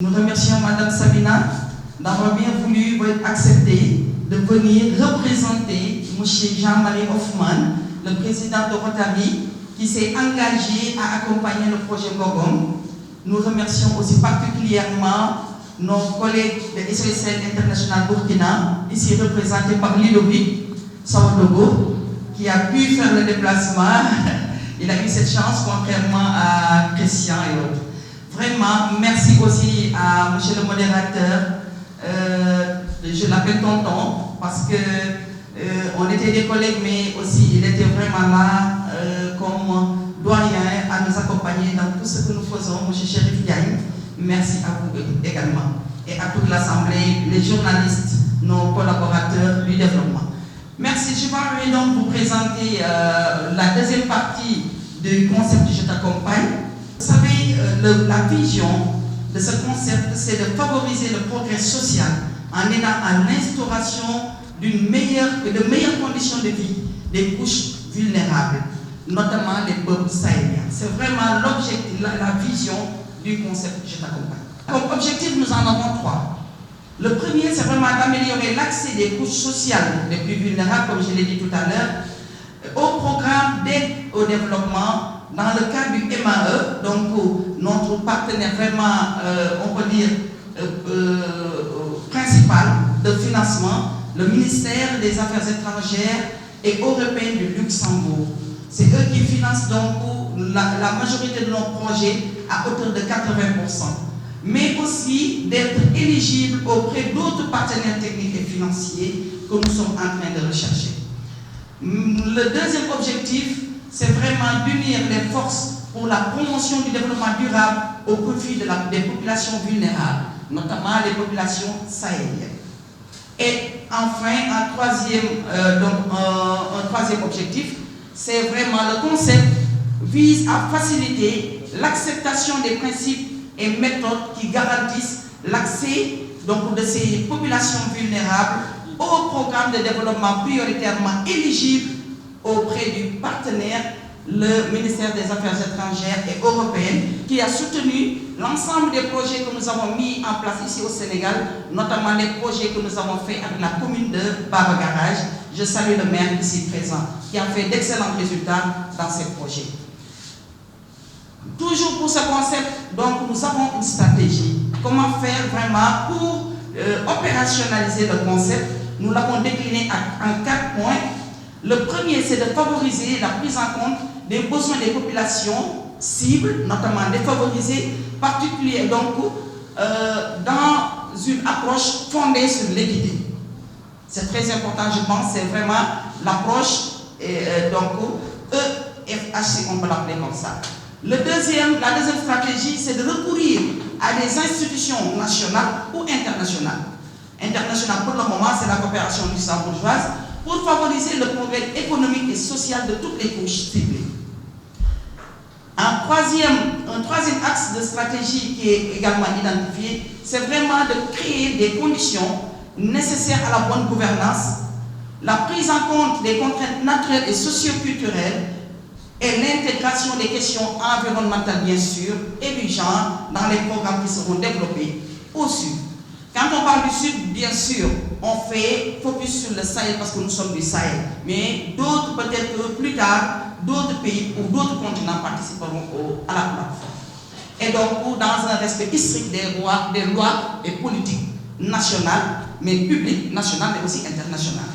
Nous remercions Madame Sabina d'avoir bien voulu accepter de venir représenter M. Jean-Marie Hoffman, le président de Rotary, qui s'est engagé à accompagner le projet Ngogom. Nous remercions aussi particulièrement nos collègues de SOSL International Burkina, ici représentés par Ludovic Sawadogo, qui a pu faire le déplacement. Il a eu cette chance, contrairement à Christian et autres. Vraiment, merci aussi à monsieur le modérateur. Je l'appelle tonton parce que on était des collègues, mais aussi il était vraiment là comme doyen à nous accompagner dans tout ce que nous faisons. Monsieur Chérif Diagne, merci à vous également. Et à toute l'Assemblée, les journalistes, nos collaborateurs du développement. Merci. Je vais donc vous présenter la deuxième partie du concept Je t'accompagne. Vous savez, la vision de ce concept, c'est de favoriser le progrès social en aidant à l'instauration de meilleures conditions de vie des couches vulnérables, notamment les peuples sahéliens. C'est vraiment l'objectif, la vision du concept Je t'accompagne. Comme objectif, nous en avons trois. Le premier, c'est vraiment d'améliorer l'accès des couches sociales les plus vulnérables, comme je l'ai dit tout à l'heure, au programme d'aide au développement dans le cadre du MAE, donc notre partenaire vraiment, on peut dire, principal de financement, le ministère des Affaires étrangères et européen du Luxembourg. C'est eux qui financent donc la majorité de nos projets à hauteur de 80%. Mais aussi d'être éligible auprès d'autres partenaires techniques et financiers que nous sommes en train de rechercher. Le deuxième objectif, c'est vraiment d'unir les forces pour la promotion du développement durable au profit des populations vulnérables, notamment les populations sahéliennes. Et enfin, un troisième objectif, c'est vraiment le concept vise à faciliter l'acceptation des principes et méthodes qui garantissent l'accès de ces populations vulnérables au programme de développement prioritairement éligible auprès du partenaire, le ministère des Affaires étrangères et européennes, qui a soutenu l'ensemble des projets que nous avons mis en place ici au Sénégal, notamment les projets que nous avons faits avec la commune de Baba Garage. Je salue le maire ici présent, qui a fait d'excellents résultats dans ces projets. Toujours pour ce concept, donc nous avons une stratégie. Comment faire vraiment pour opérationnaliser le concept? Nous l'avons décliné en 4 points. Le premier, c'est de favoriser la prise en compte des besoins des populations cibles, notamment défavorisées, particulièrement dans une approche fondée sur l'équité. C'est très important, je pense, c'est vraiment l'approche EFHC, on peut l'appeler comme ça. La deuxième stratégie, c'est de recourir à des institutions nationales ou internationales. Internationale, pour le moment, c'est la coopération luxembourgeoise, pour favoriser le progrès économique et social de toutes les couches ciblées. Un troisième axe de stratégie qui est également identifié, c'est vraiment de créer des conditions nécessaires à la bonne gouvernance, la prise en compte des contraintes naturelles et socio-culturelles et l'intégration des questions environnementales, bien sûr, et du genre dans les programmes qui seront développés au Sud. Quand on parle du Sud, bien sûr, on fait focus sur le Sahel parce que nous sommes du Sahel. Mais d'autres, peut-être que plus tard, d'autres pays ou d'autres continents participeront à la plateforme. Et donc, dans un respect strict des lois et politiques nationales, mais publiques, nationales, mais aussi internationales,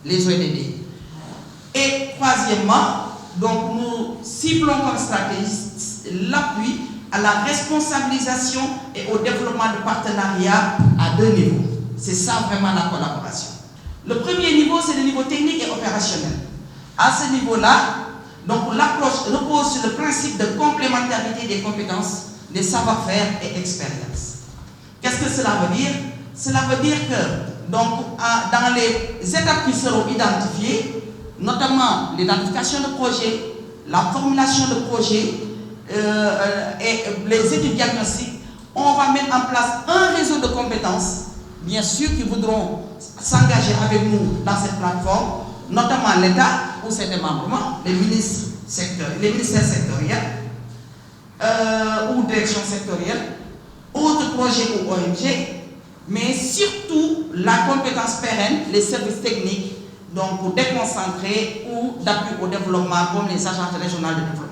les ODD. Et troisièmement, donc nous ciblons comme stratégie l'appui à la responsabilisation et au développement de partenariats à 2 niveaux. C'est ça vraiment la collaboration. Le premier niveau, c'est le niveau technique et opérationnel. À ce niveau-là, donc l'approche repose sur le principe de complémentarité des compétences, des savoir-faire et expériences. Qu'est-ce que cela veut dire? Cela veut dire que donc, dans les étapes qui seront identifiées, notamment l'identification de projets, la formulation de projets et les études diagnostiques, on va mettre en place un réseau de compétences, bien sûr, qui voudront s'engager avec nous dans cette plateforme, notamment l'État ou ses démembrements, les ministères sectoriels ou directions sectorielles, autres projets ou ONG, mais surtout la compétence pérenne, les services techniques, donc déconcentrés ou d'appui au développement comme les agences régionales de développement.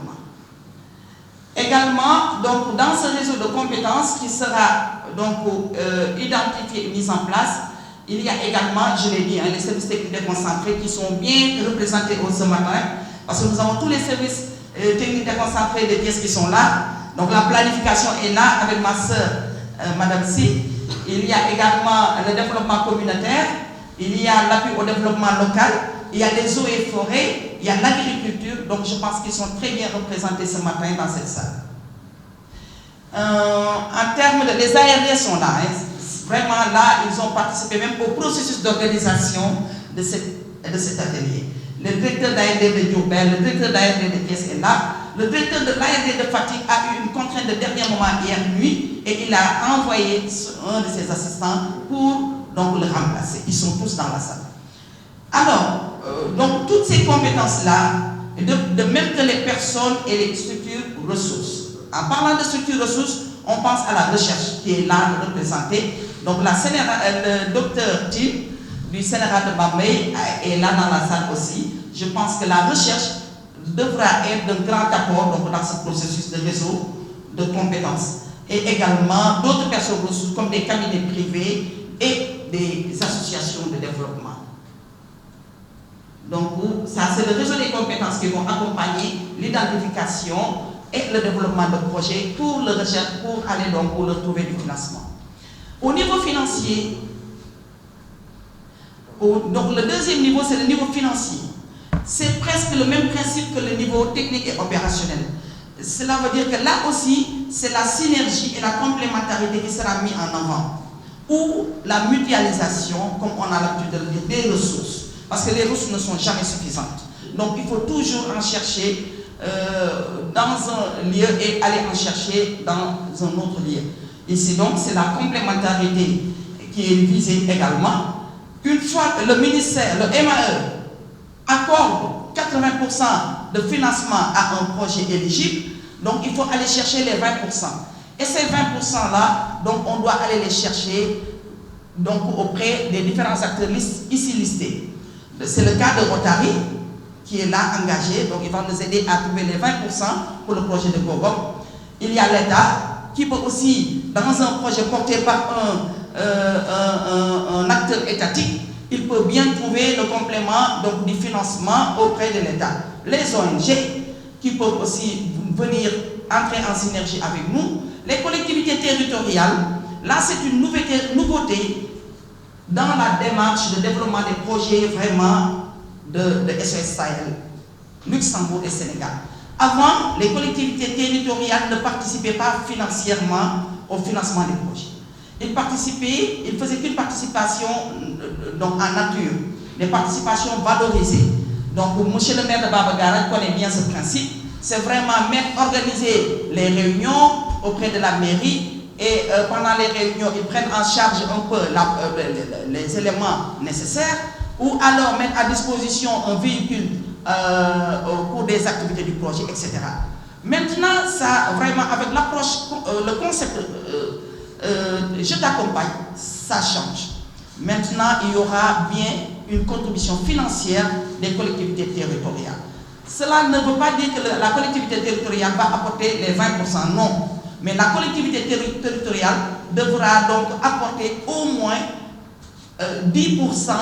Également, donc, dans ce réseau de compétences qui sera donc, identifié et mis en place, il y a également, je l'ai dit, les services techniques déconcentrés qui sont bien représentés ce matin, parce que nous avons tous les services techniques déconcentrés des pièces qui sont là. Donc la planification est là avec ma sœur, Madame Si. Il y a également le développement communautaire, il y a l'appui au développement local, il y a les eaux et forêts, il y a l'agriculture, donc je pense qu'ils sont très bien représentés ce matin dans cette salle. En termes de... Les ARD sont là, hein. Vraiment là, ils ont participé même au processus d'organisation de cet atelier. Le directeur d'ARD de Diourbel, le directeur d'ARD de Thiès est là, le directeur de l'ARD de Fatick a eu une contrainte de dernier moment hier nuit et il a envoyé un de ses assistants pour donc, le remplacer. Ils sont tous dans la salle. Alors, donc toutes ces compétences-là, de même que les personnes et les structures ressources. En parlant de structures ressources, on pense à la recherche qui est là représentée. Donc le docteur Tim du Sénégal de Bambey est là dans la salle aussi. Je pense que la recherche devra être d'un grand apport donc, dans ce processus de réseau de compétences. Et également d'autres personnes ressources comme des cabinets privés et des associations de développement. Donc ça c'est le réseau des compétences qui vont accompagner l'identification et le développement de projets pour le recherche, pour aller donc pour le trouver du financement. Au niveau financier, donc le deuxième niveau c'est le niveau financier. C'est presque le même principe que le niveau technique et opérationnel. Cela veut dire que là aussi, c'est la synergie et la complémentarité qui sera mise en avant. Ou la mutualisation, comme on a l'habitude de le dire, des ressources. Parce que les ressources ne sont jamais suffisantes. Donc il faut toujours en chercher dans un lieu et aller en chercher dans un autre lieu. Ici donc, c'est la complémentarité qui est visée également. Une fois que le ministère, le MAE, accorde 80% de financement à un projet éligible, donc il faut aller chercher les 20%. Et ces 20%-là, donc on doit aller les chercher donc, auprès des différents acteurs ici listés. C'est le cas de Rotary, qui est là engagé, donc il va nous aider à trouver les 20% pour le projet de Gogok. Il y a l'État, qui peut aussi, dans un projet porté par un acteur étatique, il peut bien trouver le complément donc, du financement auprès de l'État. Les ONG, qui peuvent aussi venir entrer en synergie avec nous. Les collectivités territoriales, là c'est une nouveauté dans la démarche de développement des projets vraiment de SOS Sahel, Luxembourg et Sénégal. Avant, les collectivités territoriales ne participaient pas financièrement au financement des projets. Ils participaient, ils faisaient une participation donc, en nature, des participations valorisées. Donc, M. le maire de Baba connaît bien ce principe. C'est vraiment organiser les réunions auprès de la mairie et pendant les réunions, ils prennent en charge un peu les éléments nécessaires ou alors mettre à disposition un véhicule au cours des activités du projet, etc. Maintenant, ça vraiment avec l'approche, le concept je t'accompagne, ça change. Maintenant, il y aura bien une contribution financière des collectivités territoriales. Cela ne veut pas dire que la collectivité territoriale va apporter les 20%, non. Mais la collectivité territoriale devra donc apporter au moins 10%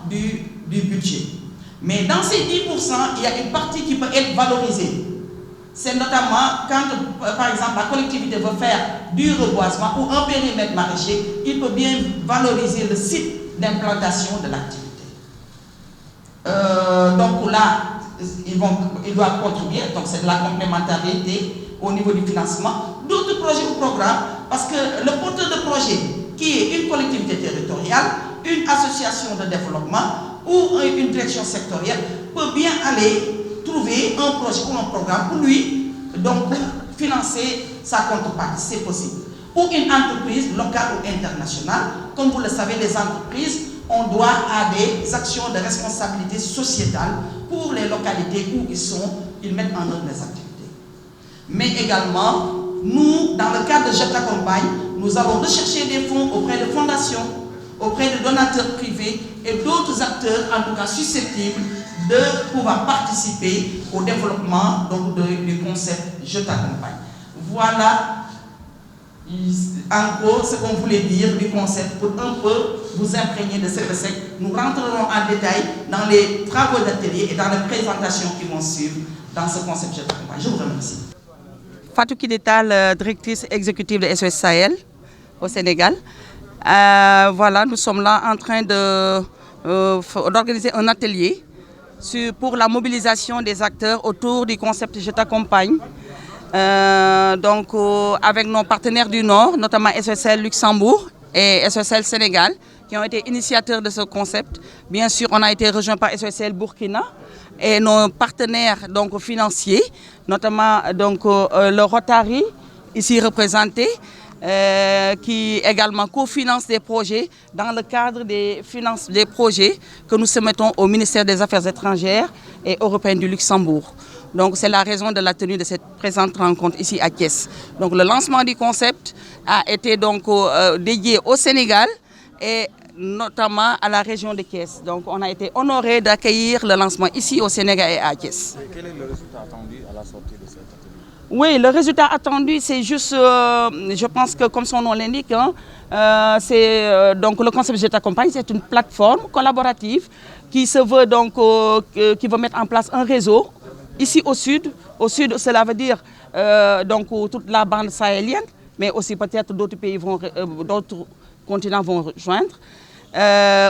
du budget. Mais dans ces 10%, il y a une partie qui peut être valorisée. C'est notamment quand, par exemple, la collectivité veut faire du reboisement ou un périmètre maraîcher, il peut bien valoriser le site d'implantation de l'activité. Donc là, ils doivent contribuer, donc c'est de la complémentarité au niveau du financement. D'autres projets ou programmes, parce que le porteur de projet, qui est une collectivité territoriale, une association de développement ou une direction sectorielle, peut bien aller trouver un projet ou un programme pour lui, donc pour financer sa contrepartie, c'est possible. Ou une entreprise locale ou internationale, comme vous le savez, les entreprises ont droit à des actions de responsabilité sociétale pour les localités où ils mettent en œuvre les activités. Mais également, nous, dans le cadre de Je t'accompagne, nous allons rechercher des fonds auprès de fondations, auprès de donateurs privés et d'autres acteurs, en tout cas susceptibles, de pouvoir participer au développement du concept « Je t'accompagne ». Voilà, en gros, ce qu'on voulait dire du concept pour un peu vous imprégner de ce que c'est. Nous rentrerons en détail dans les travaux d'atelier et dans les présentations qui vont suivre dans ce concept « Je t'accompagne ». Je vous remercie. Fatou Kidetal, directrice exécutive de SOS Sahel au Sénégal. Voilà, nous sommes là en train d'organiser un atelier pour la mobilisation des acteurs autour du concept « Je t'accompagne ». Donc avec nos partenaires du Nord, notamment SOS Luxembourg et SOS Sénégal, qui ont été initiateurs de ce concept. Bien sûr, on a été rejoint par SOS Burkina et nos partenaires donc, financiers, notamment donc, le Rotary, ici représenté, qui également cofinance des projets dans le cadre des projets que nous soumettons au ministère des Affaires étrangères et européennes du Luxembourg. Donc c'est la raison de la tenue de cette présente rencontre ici à Thiès. Donc le lancement du concept a été donc dédié au Sénégal et notamment à la région de Thiès. Donc on a été honoré d'accueillir le lancement ici au Sénégal et à Thiès. Et quel est le résultat attendu à la sortie de cet atelier? Oui, le résultat attendu, c'est juste, je pense que comme son nom l'indique, hein, donc le concept Je t'accompagne, c'est une plateforme collaborative qui se veut donc, qui va mettre en place un réseau ici au sud. Au sud, cela veut dire donc toute la bande sahélienne, mais aussi peut-être d'autres pays d'autres continents vont rejoindre.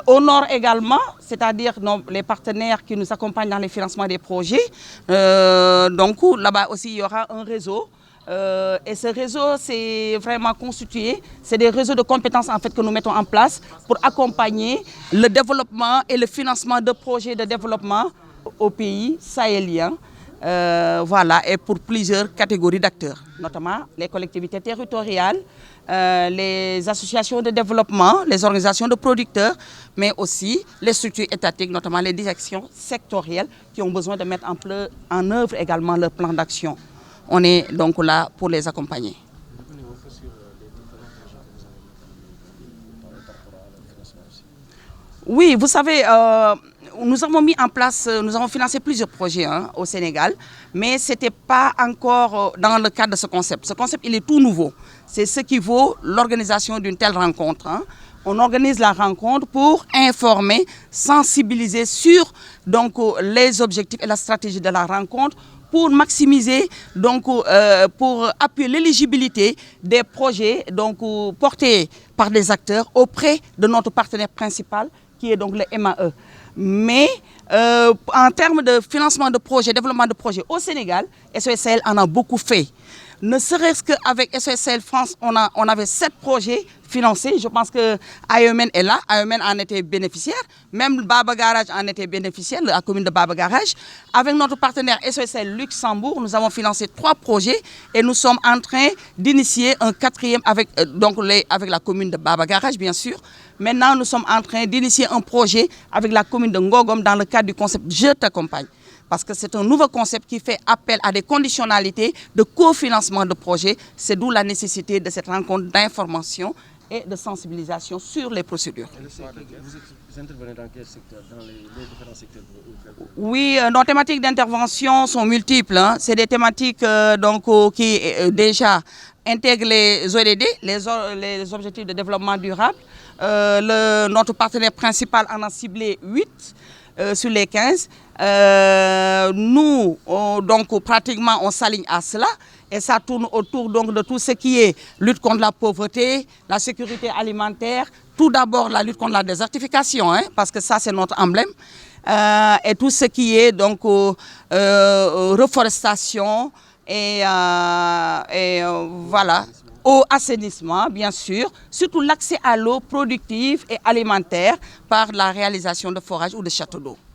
Au nord également, c'est-à-dire les partenaires qui nous accompagnent dans les financements des projets. Donc là-bas aussi, il y aura un réseau. Et ce réseau, c'est vraiment constitué. C'est des réseaux de compétences en fait, que nous mettons en place pour accompagner le développement et le financement de projets de développement au pays sahéliens. Voilà, et pour plusieurs catégories d'acteurs, notamment les collectivités territoriales, les associations de développement, les organisations de producteurs, mais aussi les structures étatiques, notamment les directions sectorielles qui ont besoin de mettre en œuvre également leur plan d'action. On est donc là pour les accompagner. Oui, vous savez, nous avons mis en place, nous avons financé plusieurs projets hein, au Sénégal, mais ce n'était pas encore dans le cadre de ce concept. Ce concept, il est tout nouveau. C'est ce qui vaut l'organisation d'une telle rencontre. Hein. On organise la rencontre pour informer, sensibiliser sur donc, les objectifs et la stratégie de la rencontre, pour maximiser, donc, pour appuyer l'éligibilité des projets donc, portés par des acteurs auprès de notre partenaire principal, qui est donc le MAE. Mais en termes de financement de projets, développement de projets au Sénégal, SOS Sahel en a beaucoup fait. Ne serait-ce qu'avec SOS Sahel France, on avait 7 projets financés. Je pense que AEMN est là, AEMN en était bénéficiaire. Même Baba Garage en était bénéficiaire, la commune de Baba Garage. Avec notre partenaire SOS Sahel Luxembourg, nous avons financé 3 projets et nous sommes en train d'initier un 4e avec, avec la commune de Baba Garage, bien sûr. Maintenant, nous sommes en train d'initier un projet avec la commune de Ngogom dans le cadre du concept « Je t'accompagne ». Parce que c'est un nouveau concept qui fait appel à des conditionnalités de cofinancement de projets. C'est d'où la nécessité de cette rencontre d'information et de sensibilisation sur les procédures. Vous intervenez dans quel secteur? Dans les différents secteurs? Oui, nos thématiques d'intervention sont multiples. Hein. C'est des thématiques donc, qui déjà intègrent les ODD, les objectifs de développement durable. Notre partenaire principal en a ciblé 8 sur les 15. Nous, donc, pratiquement, on s'aligne à cela et ça tourne autour donc, de tout ce qui est lutte contre la pauvreté, la sécurité alimentaire, tout d'abord la lutte contre la désertification, hein, parce que ça c'est notre emblème, et tout ce qui est donc reforestation et voilà, au assainissement, bien sûr, surtout l'accès à l'eau productive et alimentaire par la réalisation de forages ou de châteaux d'eau.